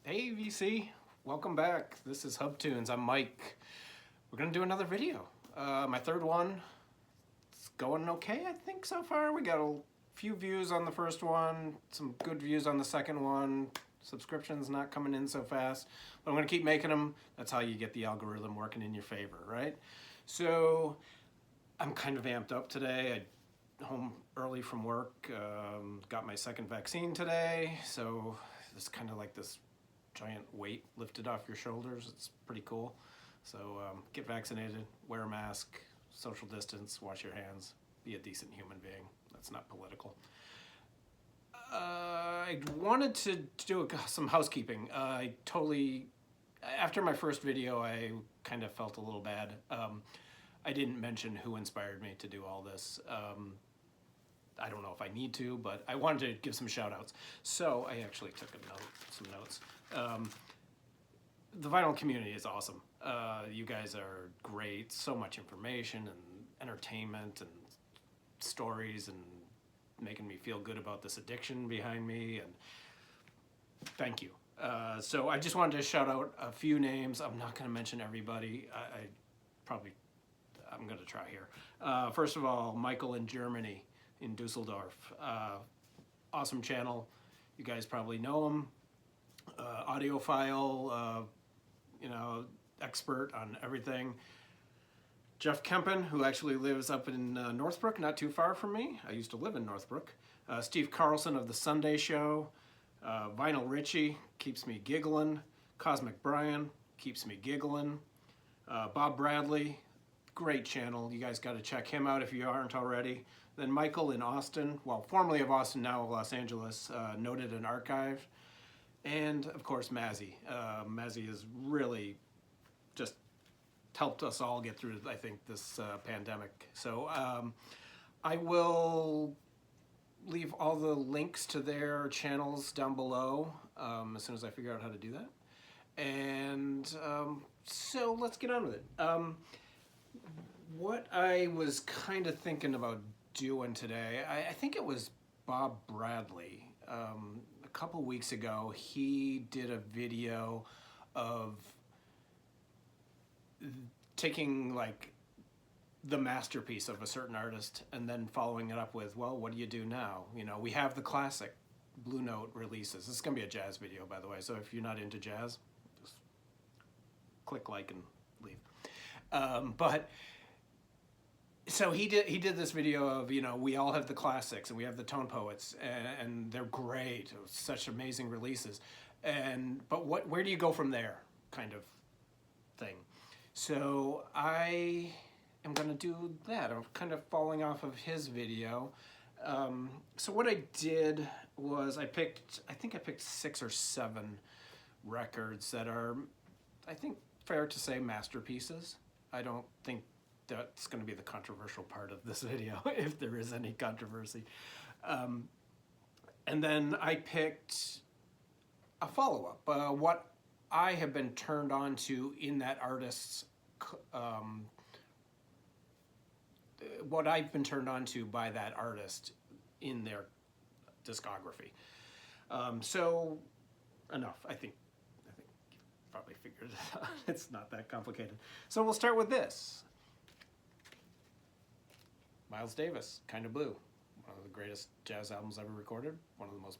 Hey VC, welcome back. This is Hub Tunes. I'm Mike. We're gonna do another video. My third one. It's going okay, I think, so far. We got a few views on the first one, some good views on the second one. Subscriptions not coming in so fast, but I'm gonna keep making them. That's how you get the algorithm working in your favor, right? So I'm kind of amped up today. I home early from work, got my second vaccine today, so it's kind of like this giant weight lifted off your shoulders. It's pretty cool. So get vaccinated, wear a mask, social distance, wash your hands, be a decent human being. That's not political. I wanted to do some housekeeping. After my first video, I kind of felt a little bad. I didn't mention who inspired me to do all this. I don't know if I need to, but I wanted to give some shout outs. So I actually took some notes. The vinyl community is awesome. You guys are great. So much information and entertainment and stories and making me feel good about this addiction behind me. And thank you. So I just wanted to shout out a few names. I'm not going to mention everybody. I'm going to try here. First of all, Michael in Germany, in Dusseldorf. Awesome channel. You guys probably know him. Audiophile, expert on everything. Jeff Kempen, who actually lives up in Northbrook, not too far from me. I used to live in Northbrook. Steve Carlson of The Sunday Show. Vinyl Richie, keeps me giggling. Cosmic Brian, keeps me giggling. Bob Bradley, great channel. You guys got to check him out if you aren't already. Then Michael in Austin, well, formerly of Austin, now of Los Angeles, noted and archived. And of course, Mazzy. Mazzy has really just helped us all get through, I think, this pandemic. So I will leave all the links to their channels down below as soon as I figure out how to do that. And so let's get on with it. What I was kind of thinking about doing today, I think it was Bob Bradley. A couple weeks ago, he did a video of taking like the masterpiece of a certain artist and then following it up with, well, what do you do now? You know, we have the classic Blue Note releases. This is gonna be a jazz video, by the way, so if you're not into jazz, just click like and leave. So he did this video of, we all have the classics and we have the tone poets and they're great, such amazing releases. But where do you go from there, kind of thing. So I am gonna do that. I'm kind of falling off of his video. So what I did was I think I picked 6 or 7 records that are, I think, fair to say masterpieces. I don't think that's going to be the controversial part of this video, if there is any controversy. And then I picked a follow-up, what I have been turned on to in that artist's, what I've been turned on to by that artist in their discography. So enough, I think you probably figured it out. It's not that complicated. So we'll start with this. Miles Davis, Kind of Blue, one of the greatest jazz albums ever recorded, one of the most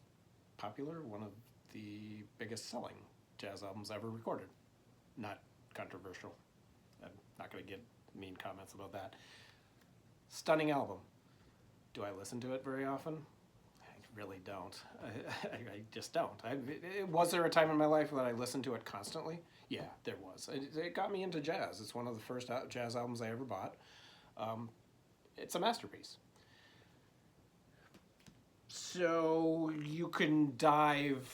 popular, one of the biggest selling jazz albums ever recorded. Not controversial. I'm not going to get mean comments about that. Stunning album. Do I listen to it very often? I really don't. I just don't. Was there a time in my life that I listened to it constantly? Yeah, there was. It got me into jazz. It's one of the first jazz albums I ever bought. It's a masterpiece. So you can dive,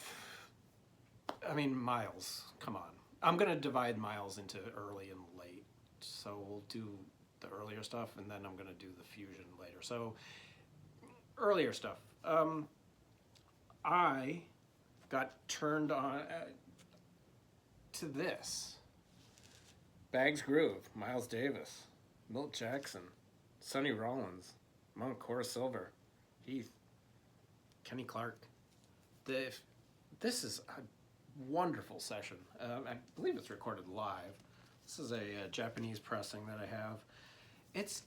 Miles, come on. I'm gonna divide Miles into early and late. So we'll do the earlier stuff and then I'm gonna do the fusion later. So earlier stuff. I got turned on to this. Bag's Groove, Miles Davis, Milt Jackson, Sonny Rollins, Monk, Horace Silver, Heath, Kenny Clark. This is a wonderful session. I believe it's recorded live. This is a Japanese pressing that I have. It's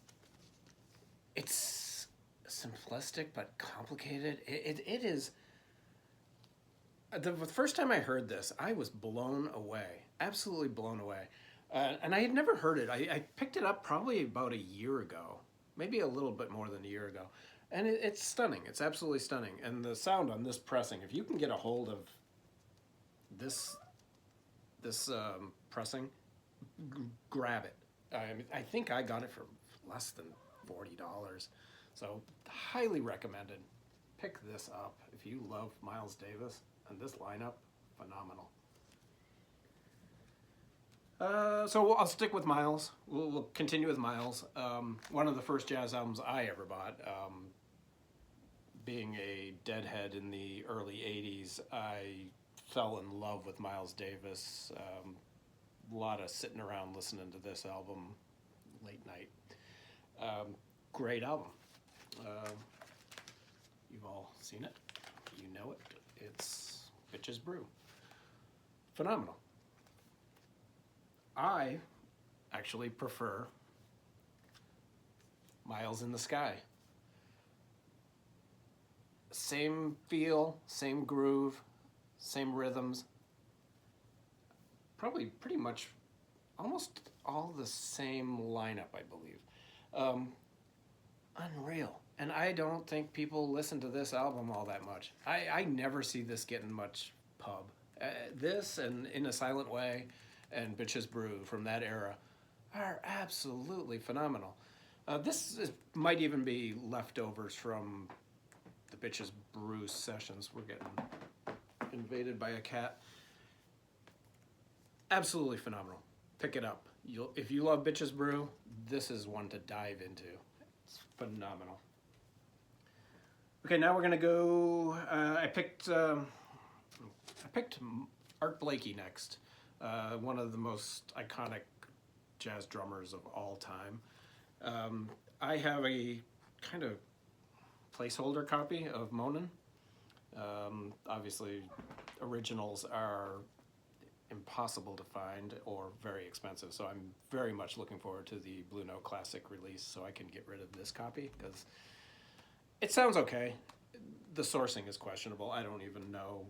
simplistic but complicated. It is. The first time I heard this, I was blown away, absolutely blown away. And I had never heard it. I picked it up probably about a year ago, maybe a little bit more than a year ago. And it's stunning. It's absolutely stunning. And the sound on this pressing, if you can get a hold of this pressing, grab it. I think I got it for less than $40. So highly recommended. Pick this up if you love Miles Davis and this lineup, phenomenal. So I'll stick with Miles. We'll continue with Miles. One of the first jazz albums I ever bought. Being a deadhead in the early 80s, I fell in love with Miles Davis. A lot of sitting around listening to this album late night. Great album. You've all seen it. You know it. It's Bitches Brew. Phenomenal. I actually prefer Miles in the Sky. Same feel, same groove, same rhythms. Probably pretty much almost all the same lineup, I believe. Unreal. And I don't think people listen to this album all that much. I never see this getting much pub. This and In a Silent Way and Bitches Brew from that era are absolutely phenomenal. Might even be leftovers from the Bitches Brew sessions. We're getting invaded by a cat. Absolutely phenomenal. Pick it up. If you love Bitches Brew, this is one to dive into. It's phenomenal. Okay, now we're gonna go. I picked Art Blakey next. One of the most iconic jazz drummers of all time. I have a kind of placeholder copy of Monin. Obviously, originals are impossible to find or very expensive, so I'm very much looking forward to the Blue Note Classic release so I can get rid of this copy because it sounds okay. The sourcing is questionable. I don't even know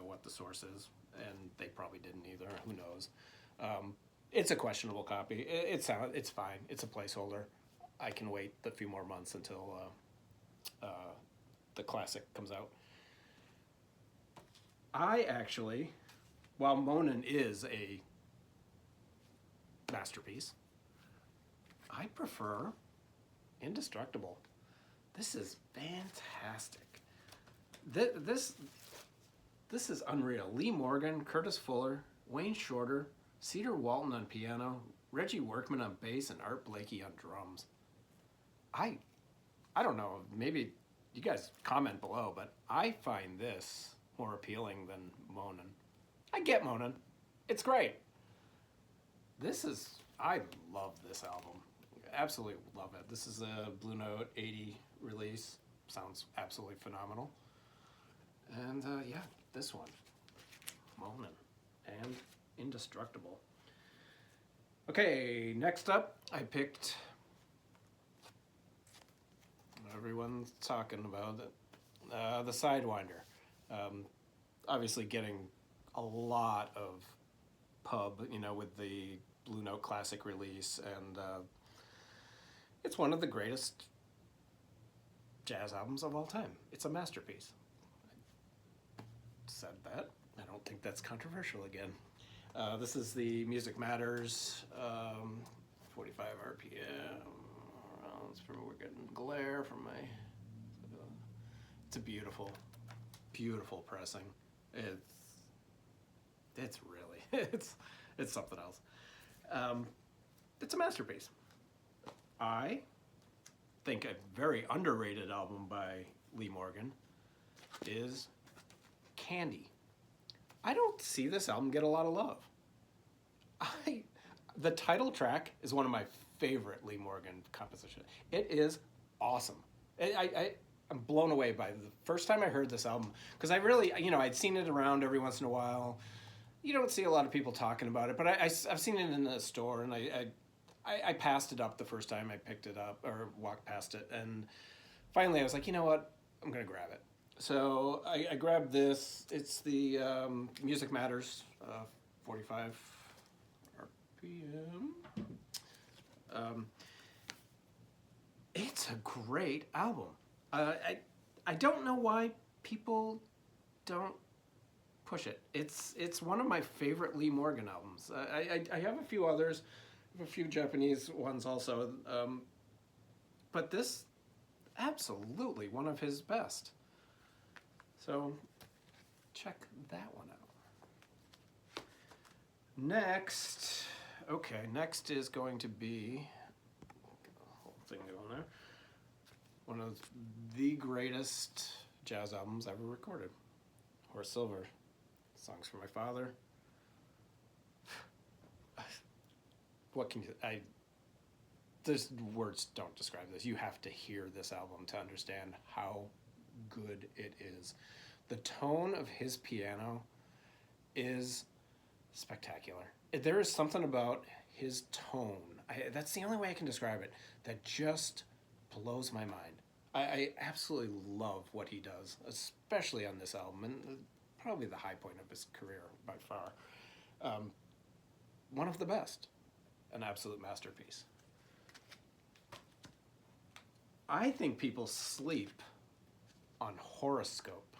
what the source is, and they probably didn't either. Who knows? It's a questionable copy. It's fine. It's a placeholder. I can wait a few more months until the classic comes out. I actually, while Monin is a masterpiece, I prefer Indestructible. This is fantastic. This is unreal. Lee Morgan, Curtis Fuller, Wayne Shorter, Cedar Walton on piano, Reggie Workman on bass, and Art Blakey on drums. I don't know, maybe you guys comment below, but I find this more appealing than Monin. I get Monin. It's great. I love this album. Absolutely love it. This is a Blue Note 80 release. Sounds absolutely phenomenal. And yeah, this one, Monin and Indestructible. Okay, next up, I picked, everyone's talking about it, the Sidewinder. Obviously getting a lot of pub, with the Blue Note Classic release, and it's one of the greatest jazz albums of all time. It's a masterpiece. I said that. I don't think that's controversial again. This is the Music Matters, 45 RPM. We're getting glare from my. It's a beautiful, beautiful pressing. It's really it's something else. It's a masterpiece. I think a very underrated album by Lee Morgan is Candy. I don't see this album get a lot of love. The title track is one of my favorite Lee Morgan compositions. It is awesome. I'm blown away by the first time I heard this album, because I really, I'd seen it around every once in a while. You don't see a lot of people talking about it, but I've seen it in the store, and I passed it up the first time I picked it up or walked past it, and finally I was like, you know what, I'm gonna grab it. So I grabbed this. It's the Music Matters 45 RPM. It's a great album. I don't know why people don't push it. It's one of my favorite Lee Morgan albums. I have a few others, a few Japanese ones also, but this absolutely one of his best. So check that one out. Next is going to be, get the whole thing going there, one of the greatest jazz albums ever recorded. Horace Silver, Songs for My Father. What can you, there's words don't describe this. You have to hear this album to understand how good it is. The tone of his piano is spectacular. There is something about his tone, that's the only way I can describe it, that just blows my mind. I absolutely love what he does, especially on this album, and probably the high point of his career by far. One of the best, an absolute masterpiece. I think people sleep on Horoscope.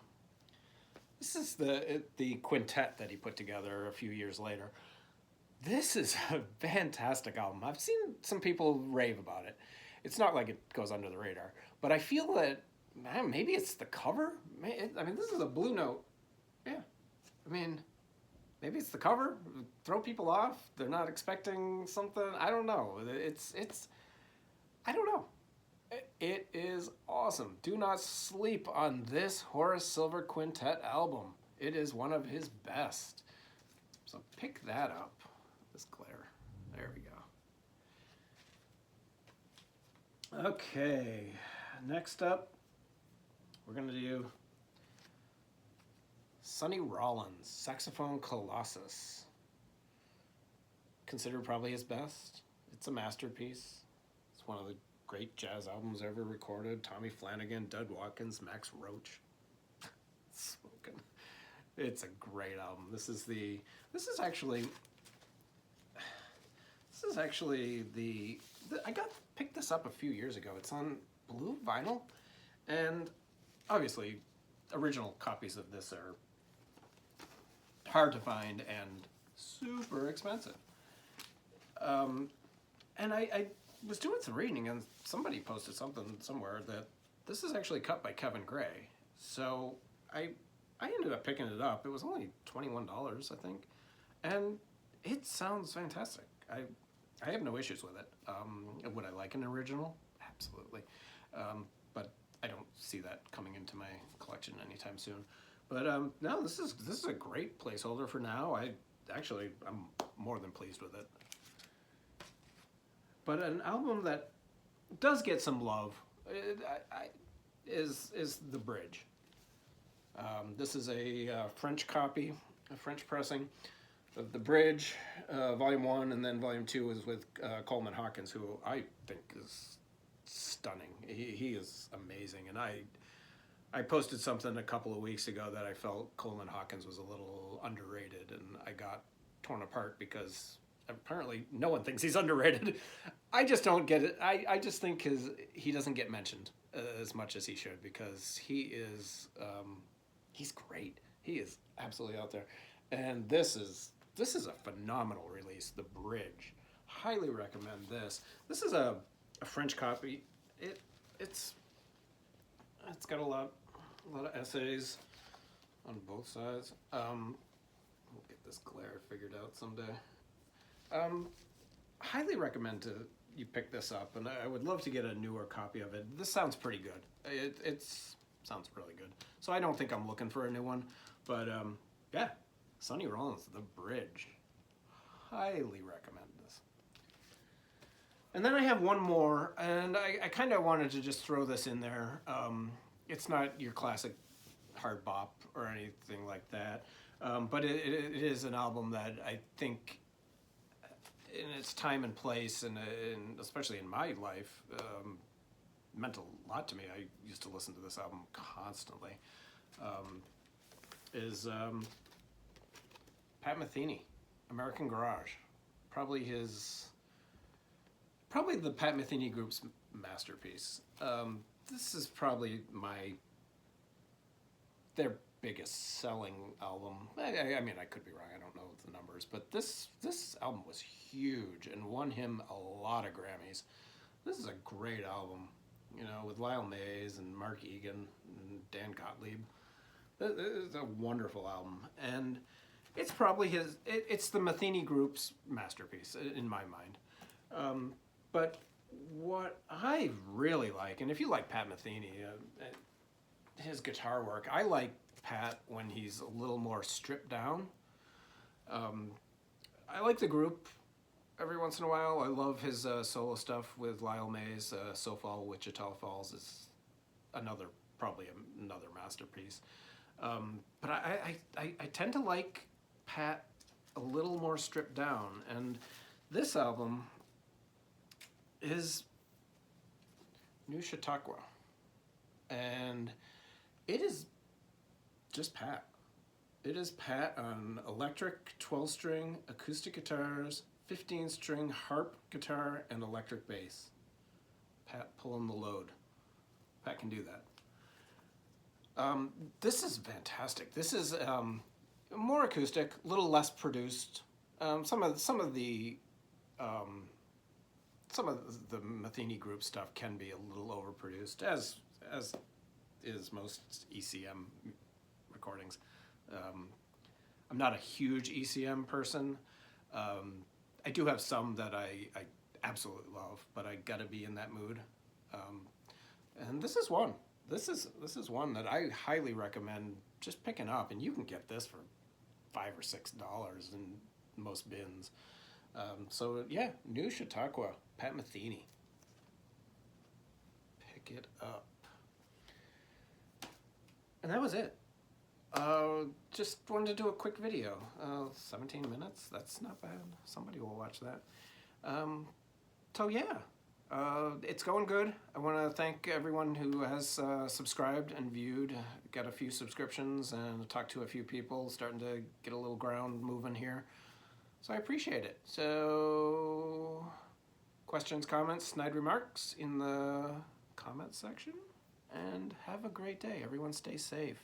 This is the quintet that he put together a few years later. This is a fantastic album. I've seen some people rave about it. It's not like it goes under the radar, but I feel that, man, maybe it's the cover. This is a Blue Note. Yeah. Maybe it's the cover. Throw people off. They're not expecting something. I don't know. I don't know. It is awesome. Do not sleep on this Horace Silver Quintet album. It is one of his best. So pick that up. This glare. There we go. Okay. Next up, we're going to do Sonny Rollins, Saxophone Colossus. Considered probably his best. It's a masterpiece. It's one of the great jazz albums ever recorded. Tommy Flanagan, Dud Watkins, Max Roach. Smoking. It's a great album. This is actually I picked this up a few years ago. It's on blue vinyl, and obviously original copies of this are hard to find and super expensive. And I was doing some reading, and somebody posted something somewhere that this is actually cut by Kevin Gray. So I ended up picking it up. It was only $21, I think, and it sounds fantastic. I have no issues with it. Would I like an original? Absolutely, but I don't see that coming into my collection anytime soon. But no, this is a great placeholder for now. I'm more than pleased with it. But an album that does get some love is The Bridge. This is a French copy, a French pressing of The Bridge, Volume 1, and then Volume 2 is with Coleman Hawkins, who I think is stunning. He is amazing, and I posted something a couple of weeks ago that I felt Coleman Hawkins was a little underrated, and I got torn apart because apparently no one thinks he's underrated. I just don't get it. I just think he doesn't get mentioned as much as he should, because he is he's great. He is absolutely out there, and this is a phenomenal release. The Bridge, highly recommend this. This is a French copy. It's got a lot of essays on both sides. We'll get this glare figured out someday. Highly recommend you pick this up, and I would love to get a newer copy of it. This sounds pretty good. It sounds really good. So I don't think I'm looking for a new one, but yeah, Sonny Rollins, The Bridge. Highly recommend this. And then I have one more, and I kind of wanted to just throw this in there. it's not your classic hard bop or anything like that, but it is an album that I think in its time and place, and especially in my life, meant a lot to me. I used to listen to this album constantly. Is Pat Metheny, American Garage. Probably the Pat Metheny Group's masterpiece. This is probably their biggest selling album. I mean, I could be wrong. I don't know the numbers, but this album was huge and won him a lot of Grammys. This is a great album, you know, with Lyle Mays and Mark Egan and Dan Gottlieb. It's a wonderful album, and it's probably it's the Metheny Group's masterpiece in my mind. But what I really like, and if you like Pat Metheny, his guitar work, I like Pat when he's a little more stripped down. I like the group every once in a while. I love his solo stuff with Lyle Mays. So Fall, Wichita Falls is probably another masterpiece. But I tend to like Pat a little more stripped down, and this album is New Chautauqua, and it is just Pat. It is Pat on electric 12-string acoustic guitars, 15-string harp guitar, and electric bass. Pat pulling the load. Pat can do that. This is fantastic. This is more acoustic, a little less produced. Some of the Metheny Group stuff can be a little overproduced, as is most ECM recordings. I'm not a huge ECM person. I do have some that I absolutely love, but I gotta be in that mood. And this is one. This is one that I highly recommend just picking up, and you can get this for $5 or $6 in most bins. So yeah, New Chautauqua, Pat Metheny. Pick it up. And that was it. Just wanted to do a quick video. 17 minutes, that's not bad. Somebody will watch that. So yeah, it's going good. I want to thank everyone who has subscribed and viewed. Got a few subscriptions and talked to a few people, starting to get a little ground moving here. So I appreciate it. So questions, comments, snide remarks in the comments section. And have a great day. Everyone stay safe.